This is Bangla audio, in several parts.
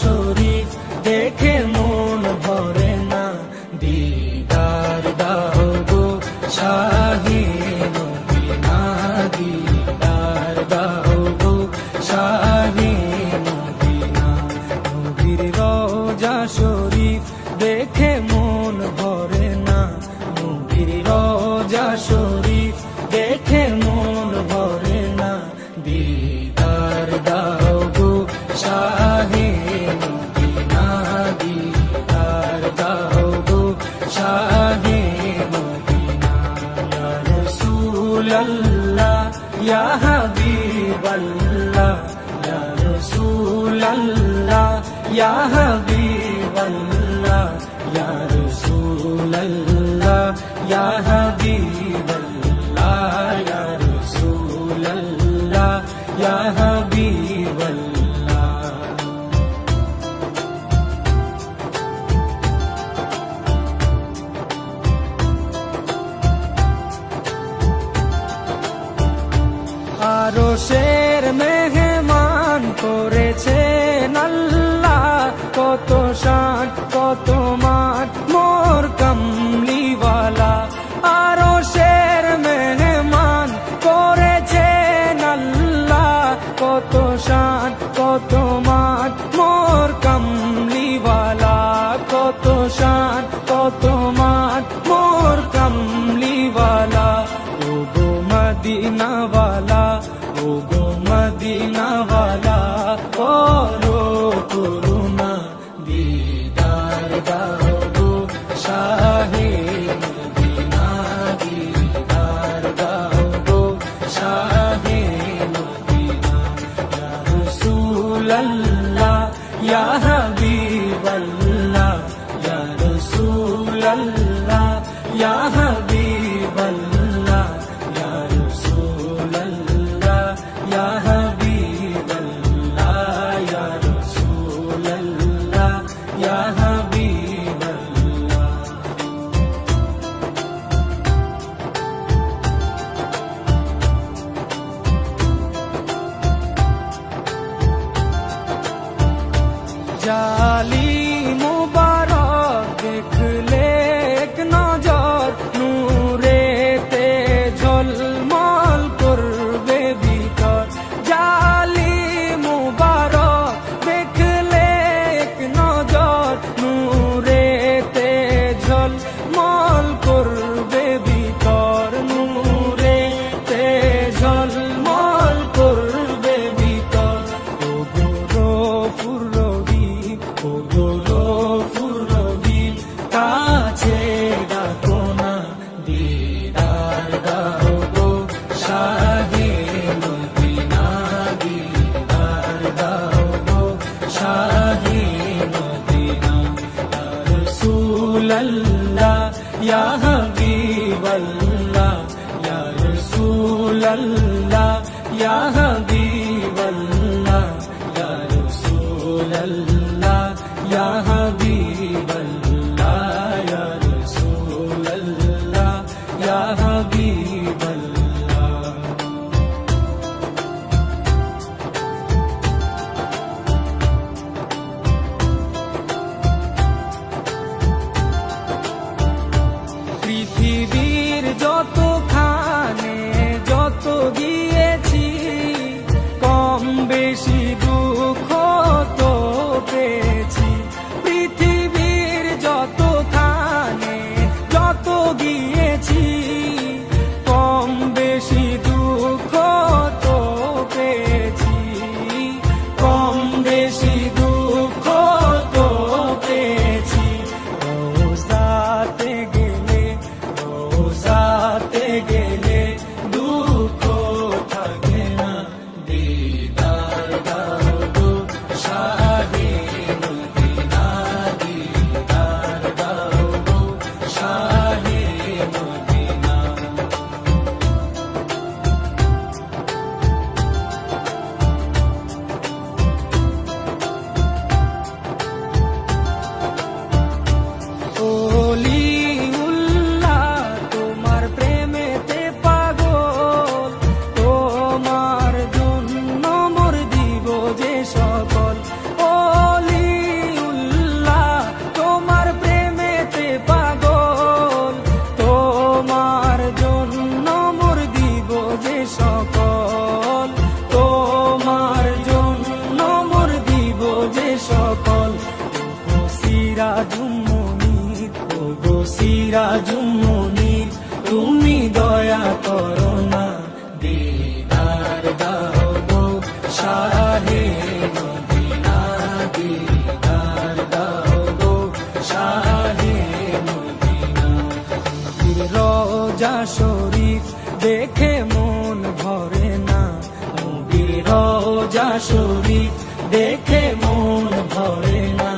শরীফ দেখে মন ভরে না, দিদার দাও গো শাহে মদিনা, দিদার দাও গো শাহে মদিনা। নবীর রওজা শরীফ দেখে মন ভরে না, নবীর রওজা শরীফ দেখে মন ভরে না, দিদার দাও গো শাহে মদিনা, দিদার দাও গো শাহে মদিনা। ইয়া রাসূলাল্লাহ ইয়া হাবিবাল্লাহ, ইয়া রাসূলাল্লাহ ইয়া হাবিবাল্লাহ, ইয়া রাসূলাল্লাহ ইয়া হাবিবাল্লাহ, ইয়া রাসূলাল্লাহ ইয়া হাবিবাল্লাহ। আরশের মেহমান করেছেন আল্লাহ, কত শান কত মান মোর কামলিওয়ালা। আরশের মেহমান করেছেন আল্লাহ, কত শান কত মান মোর কামলিওয়ালা, কত শান কত মান মোর কামলিওয়ালা। ও গো মদিনাওয়ালা, ও গো মদিনাওয়ালা, করো করুণা, দিদার দাও গো শাহে মদিনা, দিদার দাও গো শাহে মদিনা। ইয়া রাসূলাল্লাহ ইয়া হাবিবাল্লাহ, ইয়া রাসূলাল্লাহ ইয়া হাবিবাল্লাহ, ইয়া রাসূলাল্লাহ ইয়া হাবিবাল্লাহ, ইয়া রাসূলাল্লাহ ইয়া হাবিবাল্লাহ। জালি মুবারক দেখলে এক নজর, নূরেতে ঝলমল করবে ভিতর। জালি মুবারক দেখলে এক নজর, নূরেতে ঝলমল করবে ভিতর, নূরেতে ঝলমল করবে ভিতর। ও গো গফুর রহিম, ও গো গফুর রহিম, কাছে ডাকো না, দিদার দাও গো শাহে মদিনা, দিদার দাও গো শাহে মদিনা। ইয়া রাসূলাল্লাহ ইয়া হাবিবাল্লাহ, ইয়া রাসূলাল্লাহ ইয়া হাবিবাল্লাহ, ইয়া রাসূলাল্লাহ ইয়া হাবিবাল্লাহ, ইয়া রাসূলাল্লাহ ইয়া হাবিবাল্লাহ। পৃথিবীর যতখানে যত গিয়েছি, কম বেশি দুঃখ তো পেয়েছি। সিরাজুম মুনির, ও গো সিরাজুম মুনির, তুমি দয়া করো না, দিদার দাও গো শাহে মদিনা, দিদার দাও গো শাহে মদিনা। নবীর রওজা শরীফ দেখে মন ভরে না, নবীর রওজা শরীফ দেখে মন ভরে না,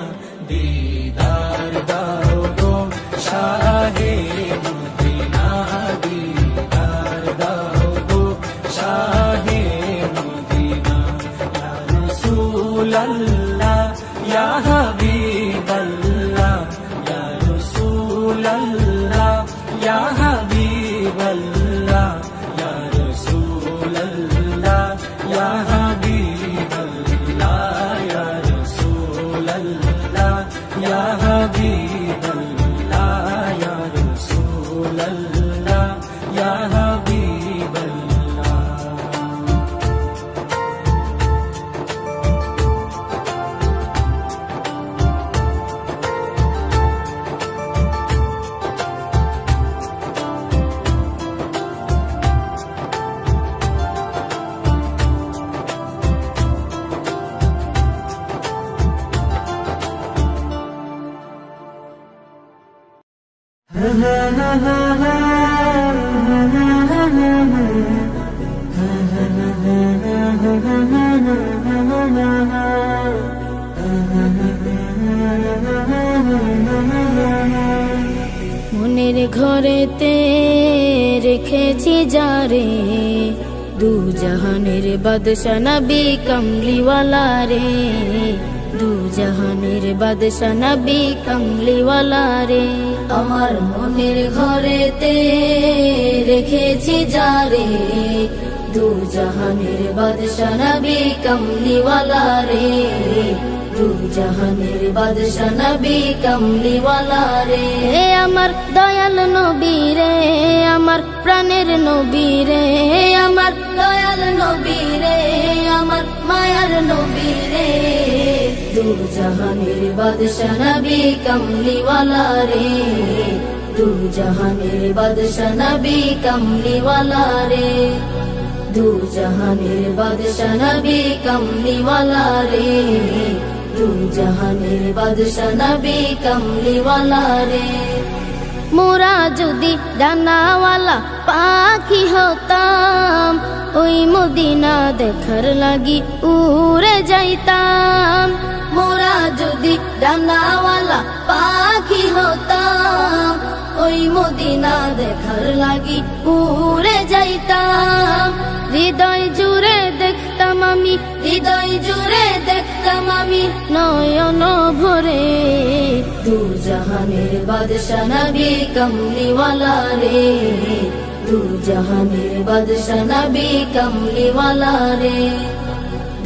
দিদার দাও গো শাহে মদিনা, দিদার দাও গো শাহে মদিনা। ইয়া রাসূলাল্লাহ ইয়া হাবিবাল্লাহ, ইয়া রাসূলাল্লাহ ইয়া হাবিবাল্লাহ, ইয়া রাসূলাল্লাহ ইয়া হাবিবাল্লাহ, ইয়া রাসূলাল্লাহ ইয়া হাবিবাল্লাহ, ইয়া রাসূলাল্লাহ ইয়া হাবিবাল্লাহ। মনের ঘরেতে রেখেছি যারে, দু জাহানের বাদশা নবী কমলিওয়ালা রে, দু জাহানের বাদশা নবী কমলিওয়ালা রে। আমার মনের ঘরেতে রেখেছি যারে, দু জাহানের বাদশা নবী কমলিওয়ালা রে, দু জাহানের বাদশা নবী কমলিওয়ালা রে। আমার দয়াল নবী রে, আমার প্রাণের নবী রে, আমার দয়াল নবী রে, আমার মায়ার নবী রে, দু জাহানের বাদশা নবী কমলিওয়ালা রে, দু জাহানের বাদশা নবী কমলিওয়ালা রে, দু জাহানের বাদশা নবী কমলিওয়ালা রে, দু জাহানের বাদশা নবী কমলিওয়ালা রে। মোরা যদি ডানাওয়ালা পাখি হতাম, ওই মদিনা দেখার লাগি উড়ে যাইতাম। মোরা যদি ডানাওয়ালা পাখি হতাম, ওই মদিনা দেখার লাগি উড়ে যাইতাম। হৃদয় জুড়ে দেখতাম আমি, হৃদয় জুড়ে দেখতাম আমি নয়ন ভরে, দু জাহানের বাদশা নবী কমলিওয়ালা রে, দু জাহানের বাদশা নবী কমলিওয়ালা রে,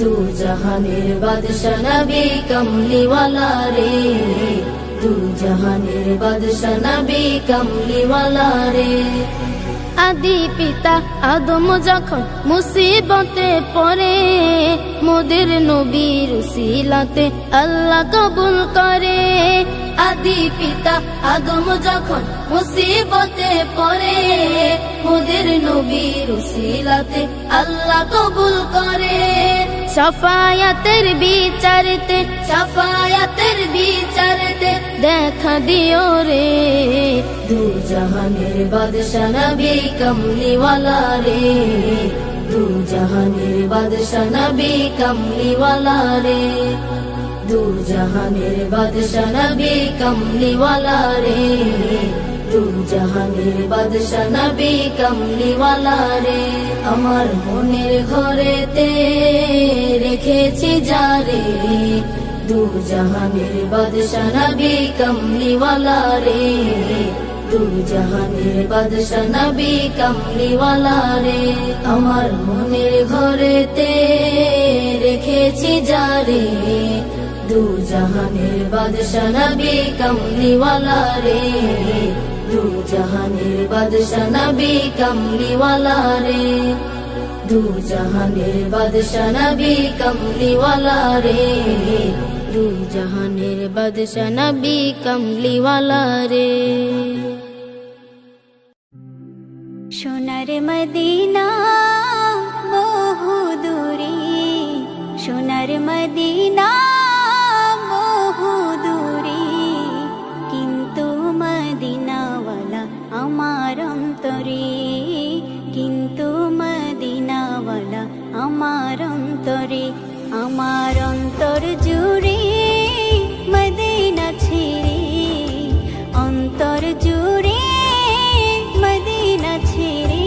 দু জাহানের বাদশা নবী কমলিওয়ালা রে, দু জাহানের বাদশা নবী কমলিওয়ালা রে। আদি পিতা আদম যখন মুসিবতে পড়ে, মোদের নবীর উসিলাতে আল্লাহ কবুল করে। আদি পিতা আদম যখন মুসিবতে পড়ে, মোদের নবীর উসিলাতে আল্লাহ কবুল করে। শাফায়াতের বিচারতে, শাফায়াতের বিচারতে দেখা দিও রে, দু জাহানের বাদশা নবী কমলিওয়ালা রে, দু জাহানের বাদশা নবী কমলিওয়ালা রে, দু জাহানের বাদশা নবী কমলিওয়ালা রে, দু জাহানের বাদশা নবী কমলিওয়ালা রে। আমার মনের ঘরেতে রেখেছি যারে, দু জাহানের বাদশা নবী কমলিওয়ালা রে, দু জাহানের বাদশা নবী কমলিওয়ালা রে। আমার মনের ঘরেতে রেখেছি যারে, দু জাহানের বাদশা নবী কমলিওয়ালা রে, দু জাহানের বাদশা নবী কমলিওয়ালা রে, দু জাহানের বাদশা নবী কমলিওয়ালা রে, দু জাহানের বাদশা নবী কামলিওয়ালা রে। সোনার মদিনা বহু দূরে, সোনার মদিনা বহু দূরে, কিন্তু মদিনাওয়ালা আমার অন্তরে, কিন্তু মদিনাওয়ালা আমার অন্তরে, আমার অন্তর জুড়ে মদিনা ছেড়ে, অন্তর জুড়ে মদিনা ছেড়ে,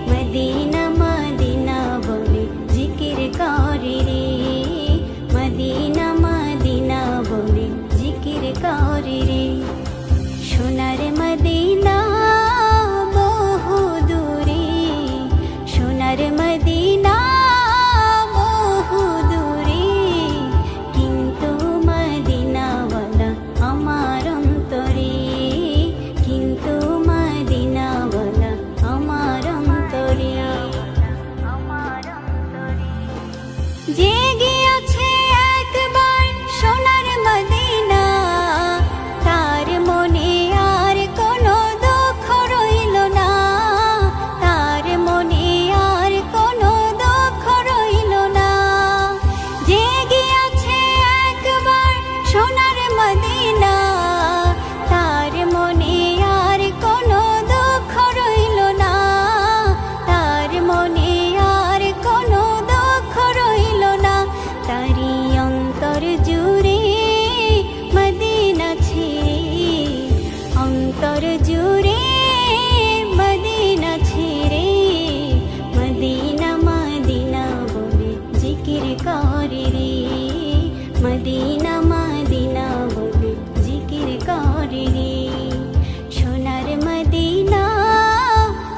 মদিনা মদিনা বলে জিকির করে রে, মদিনা মদিনা বলে জিকির করে রে। সোনার মদিনা বহু দূরে, সোনার মদিনা বহু দূরে, কিন্তু মদিনাওয়ালা আমার অন্তরে, কিন্তু মদিনাওয়ালা আমার অন্তরে, আমার অন্তরে। জেগে আছে একবার সোনার মদিনা, তার মনে আর কোনো দুঃখ রইল না, তার মনে আর কোনো দুঃখ রইল না। জেগে আছে একবার সোনার মদিনা, তার মনে আর কোনো দুঃখ রইল না, তার মনে আর কোনো দুঃখ রইল না। তারি অন্তর জুড়ে মদিনা ছেড়ে, অন্তর জুড়ে মদিনা ছেড়ে, মদিনা মদিনা বলে জিকির করে রে, মদিনা মদিনা বলে জিকির করে রে। সোনার মদিনা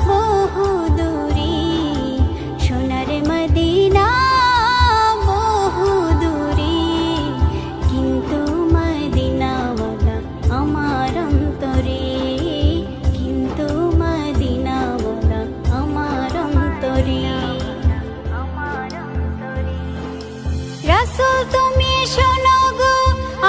বহু দূরে, সোনার মদিনা বহু দূরে, কিন্তু মদিনাওয়ালা আমার অন্তরে, কিন্তু মদিনাওয়ালা আমার অন্তরে, আমার অন্তরে। রাসূল তুমি শোনো গো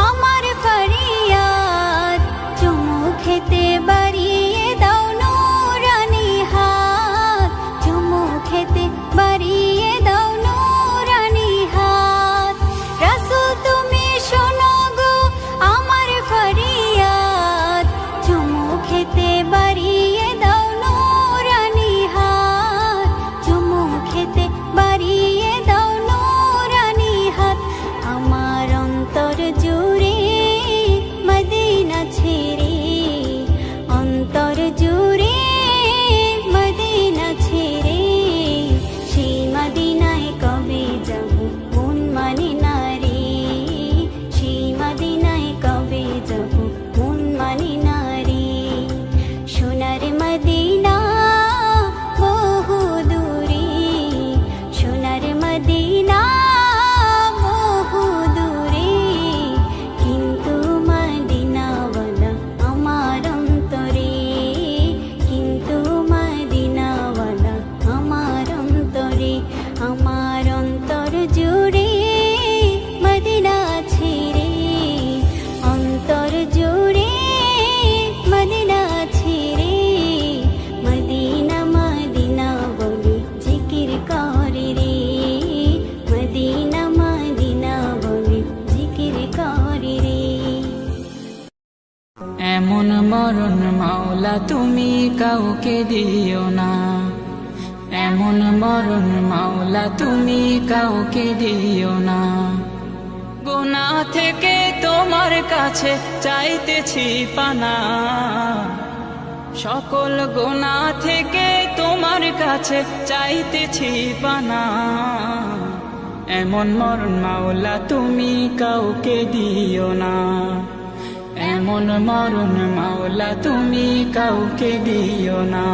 আমার ফরিয়াদ, চুমু খেতে বাড়িয়ে দাও নূরানি হাত, চুমু খেতে বাড়িয়ে দাও নূরানি হাত। রাসূল তুমি শোনো গো আমার ফরিয়াদ, চুমু খেতে বাড়িয়ে দাও নূরানি হাত, চুমু খেতে বাড়িয়ে দাও নূরানি হাত। আমার অন্তর জুড়ে মদিনা ছেড়ে, অন্তর জুড়ে মদিনা ছেড়ে, সেই মদিনায় কবে যাব মন মানে না রে, সেই মদিনায় কবে যাব মন মানে না রে। সোনার মদিনা বহু দূরে, সোনার মদিনা বহু দূরে, কিন্তু মদিনাওয়ালা আমার অন্তরে, কিন্তু মদিনাওয়ালা আমার অন্তরে, আমার অন্তর জুড়ে মদিনা ছেড়ে, অন্তর জুড়ে মদিনা ছেড়ে, মদিনা মদিনা বলে জিকির করে রে, মদিনা মদিনা বলে জিকির করে রে। এমন মরণ মাওলা তুমি কাউকে দিও না, এমন মরণ মাওলা তুমি কাউকে দিও না। গুনাহ থেকে তোমার কাছে চাইতেছি পানা, সকল গুনাহ থেকে তোমার কাছে চাইতেছি পানা। এমন মরণ মাওলা তুমি কাউকে দিও না, এমন মরণ মাওলা তুমি কাউকে দিও না।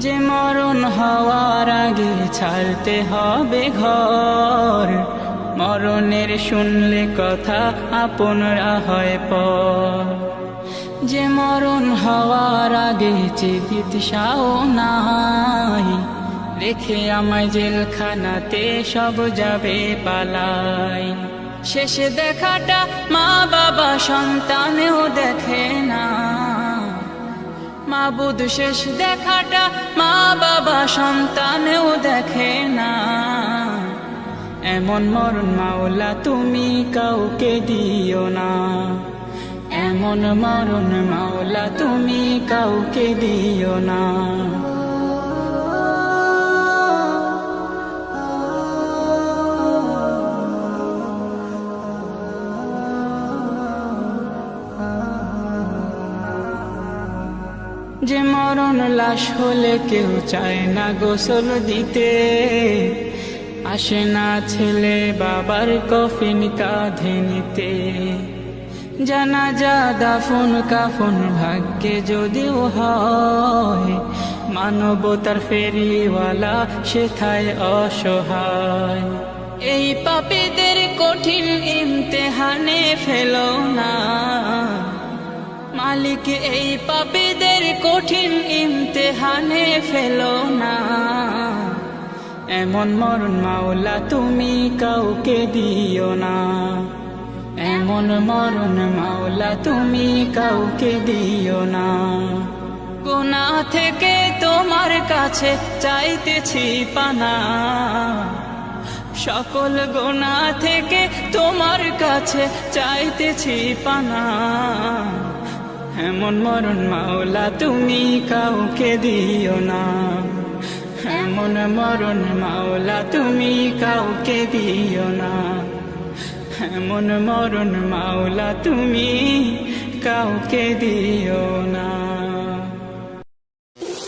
যে মরণ হওয়ার আগে ছাড়তে হবে ঘর, মরণের শুনলে কথা আপনরা হয় পর, যে মরণ হওয়ার আগে চিকিৎসাও নাই, রেখে আমায় জেলখানাতে সব যাবে পালাই। শেষে দেখাটা মা বাবা সন্তানেও দেখে না, মাবুদ শেষ দেখাটা মা বাবা সন্তানেও দেখে না। এমন মরণ মাওলা তুমি কাউকে দিও না, এমন মরণ মাওলা তুমি কাউকে দিও না। যে মরণ লাশ হলে কেউ চায় না গোসল দিতে, আসে না ছেলে বাবার কফিন কাঁধে নিতে। জানাজা দাফন কাফন ভাগ্যে যদিও হয়, মানবতার ফেরিওয়ালা সেথায় অসহায়। এই পাপীদের কঠিন ইমতেহানে ফেলো না মালিক, এই পাপীদের কঠিন ইমতেহানে ফেলো না। এমন মরণ মাওলা তুমি কাউকে দিও না, এমন মরণ মাওলা তুমি কাউকে দিও না। গুনাহ থেকে তোমার কাছে চাইতেছি পানা, সকল গুনাহ থেকে তোমার কাছে চাইতেছি পানা। এমন মরণ মাওলা তুমি কাউকে দিও না, এমন মরণ মাওলা তুমি কাউকে দিও না, এমন মরণ মাওলা তুমি কাউকে দিও না।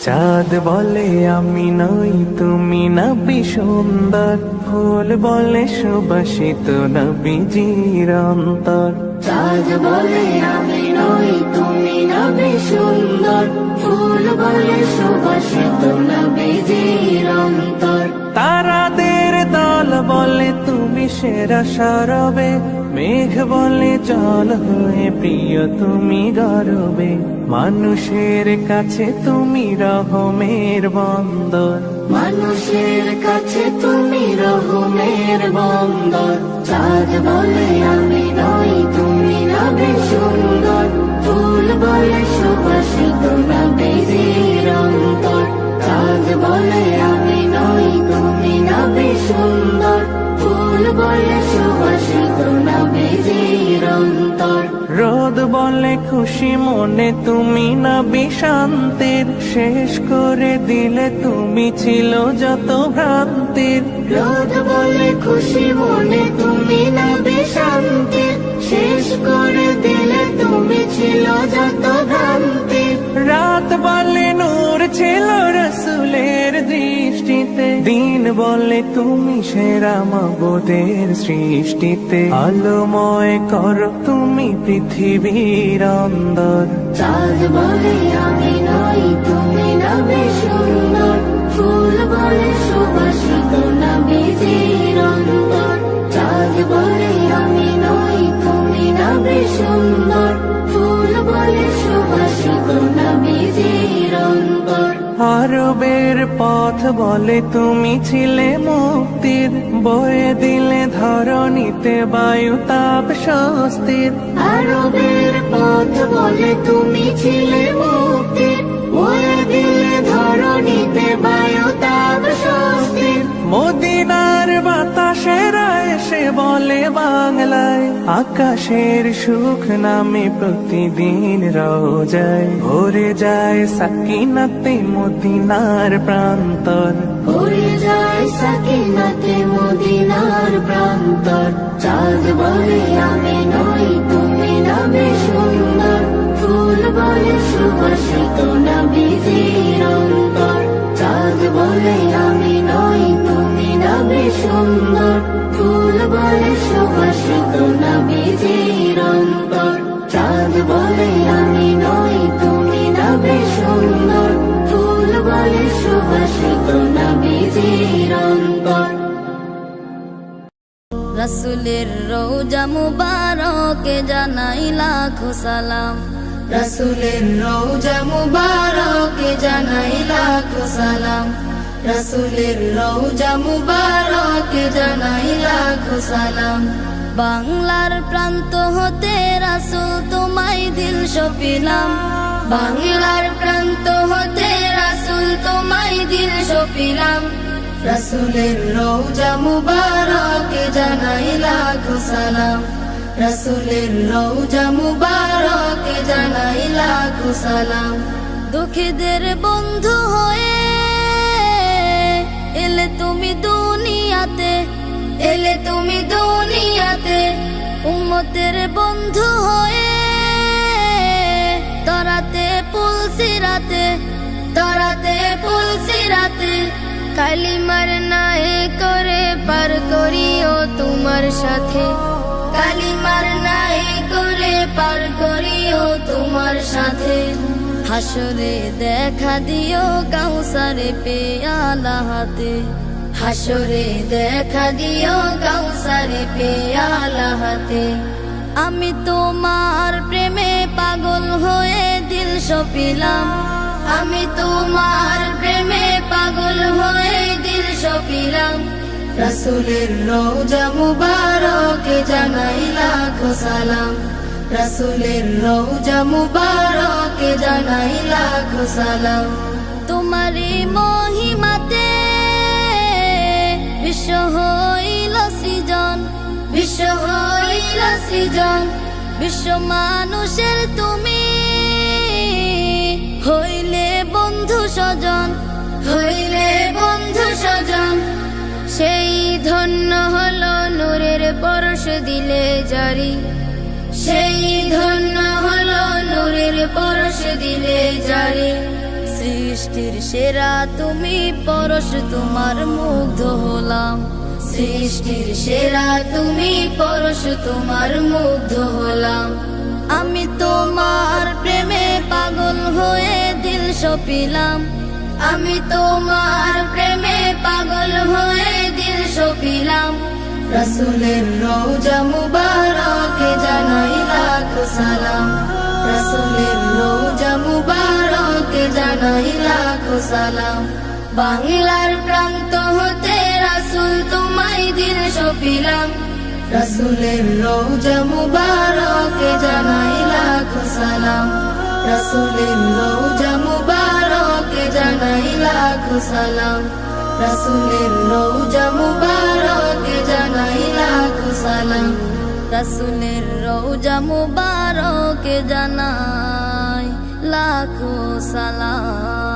চাঁদ বলে আমি নই তুমি নবী সুন্দর, ফুল বলে সুবাসিত নবীজির অন্তর। চাঁদ বলে আমি নই তুমি নবী সুন্দর, ফুল বলে সুবাসিত নবীজির অন্তর। তারাদের দল বলে তুমি সেরা সরবে, মেঘ বলে জল হয়ে প্রিয় তুমি গর্বে। মানুষের কাছে তুমি রহমের বন্দর, মানুষের কাছে তুমি রহমের বন্দর। চাঁদ বলে আমি নই তুমি নবী সুন্দর, ফুল বলে সুবাসিত নবীজির অন্তর। চাঁদ বলে আমি নই তুমি নবী সুন্দর, ফুল বলে সুবাসিত নবীজির অন্তর। রোদ বলে খুশি মনে তুমি নবী শান্তির, শেষ করে দিলে তুমি ছিল যত ভ্রান্তির। রোদ বলে খুশি মনে তুমি নবী শান্তির, শেষ করে দিলে তুমি ছিল যত ভ্রান্তির। রাত বলে নূর ছিল রসুলের দৃষ্টিতে, দিন বলে তুমি সেরা মাবুদের সৃষ্টিতে। আলোময় করো তুমি পৃথিবীর অন্দর। চাঁদ বলে আমি নই তুমি নবী সুন্দর, ফুল বলে সুবাসিত নবীজির অন্তর। চাঁদ বলে আমি নই তুমি নবী সুন্দর, ফুল বলে সুবাসিত নবীজির অন্তর। আরবের পথ বলে তুমি ছিলে মুক্তির, বয়ে দিলে ধরণীতে বায়ু তাপ স্বস্তির। আরবের পথ বলে তুমি ছিলে মুক্তির, বয়ে দিলে ধরণীতে বায়ু তাপ স্বস্তির। মদিনার বাতাসেরা এসে বলে বাংলায়, আকাশের সুখ নামে প্রতিদিন রোজায় ভরে যায় সাকিনাতে মদিনার প্রান্তর। ভরে যায় সাকিনাতে মদিনার প্রান্তর। চাঁদ বলে আমি নই তুমি নবী সুন্দর, ফুল বলে সুবাসিত নবীজির অন্তর। চাঁদ বলে আমি নই তুমি নবী সুন্দর, ফুল বলে সুবাসিত নবীজির অন্তর। চাঁদ বলে আমি নই তুমি নবী সুন্দর, ফুল বলে সুবাসিত নবীজির অন্তর। রাসূলের রওজা মুবারকে জানাই লাখো সালাম, রাসূলের রওজা মুবারকে জানাই লাখো সালাম, রাসূলের রওজা মুবারকে জানাই লাখো সালাম। বাংলার প্রান্ত হতে রাসূল তোমায় দিল সপিলাম, বাংলার প্রান্ত হতে রাসূল তোমায় দিল সপিলাম, রাসূলের রওজা মুবারকে জানাই লাখো সালাম, রাসূলের রওজা মুবারকে জানাই লাখো সালাম। দুঃখীদের বন্ধু হয়ে এলে তুমি দুনিয়াতে, এলে তুমি দুনিয়াতে, উম্মতের বন্ধু হয়ে তরাতে পুলসিরাতে, তরাতে পুলসিরাতে, কালিমার নায়ে করে পার করিও তোমার সাথে, কালিমার নায়ে করে পার করিও তোমার সাথে। হাসরে দেখা দিও কাউসারে পেয়ালা হাতে, হাসরে দেখা দিও কাউসারে পেয়ালা হাতে। আমি তোমার প্রেমে পাগল হয়ে দিল সপিলাম, আমি তোমার প্রেমে পাগল হয়ে দিল সপিলাম, রাসূলের রওজা মুবারকে জানাই লাখো সালাম, রাসূলের রওজা মুবারকে জানাই লাখো সালাম। তোমারই মহিমাতে বিশ্ব হইল সৃজন, বিশ্ব হইল সৃজন, বিশ্ব মানুষের তুমি হইলে বন্ধু স্বজন, হইলে বন্ধু স্বজন। সেই ধন্য হলো নূরের পরশ দিলে জারি, সেই ধন্য হলো নূরের পরশ দিলে জারি। সৃষ্টির সেরা তুমি পরশ তোমার মুগ্ধ হলাম, সৃষ্টির সেরা তুমি পরশ তোমার মুগ্ধ হলাম। আমি তোমার প্রেমে পাগল হয়ে দিল সপিলাম, আমি তোমার প্রেমে পাগল হয়ে দিল সপিলাম, রাসূলের রওজা মুবারকে জানাই লাখো সালাম, রাসূলের রওজা মুবারকে জানাই লাখো সালাম। বাংলার প্রান্ত হতে রাসূল তোমায় দিল সপিলাম, রাসূলের রওজা মুবারকে জানাই লাখো সালাম, রাসূলের রওজা মুবারকে জানাই লাখো সালাম, রাসূলের রওজা মুবারকে জানাই লাখো সালাম, রাসূলের রওজা মুবারকে জানাই লাখো সালাম।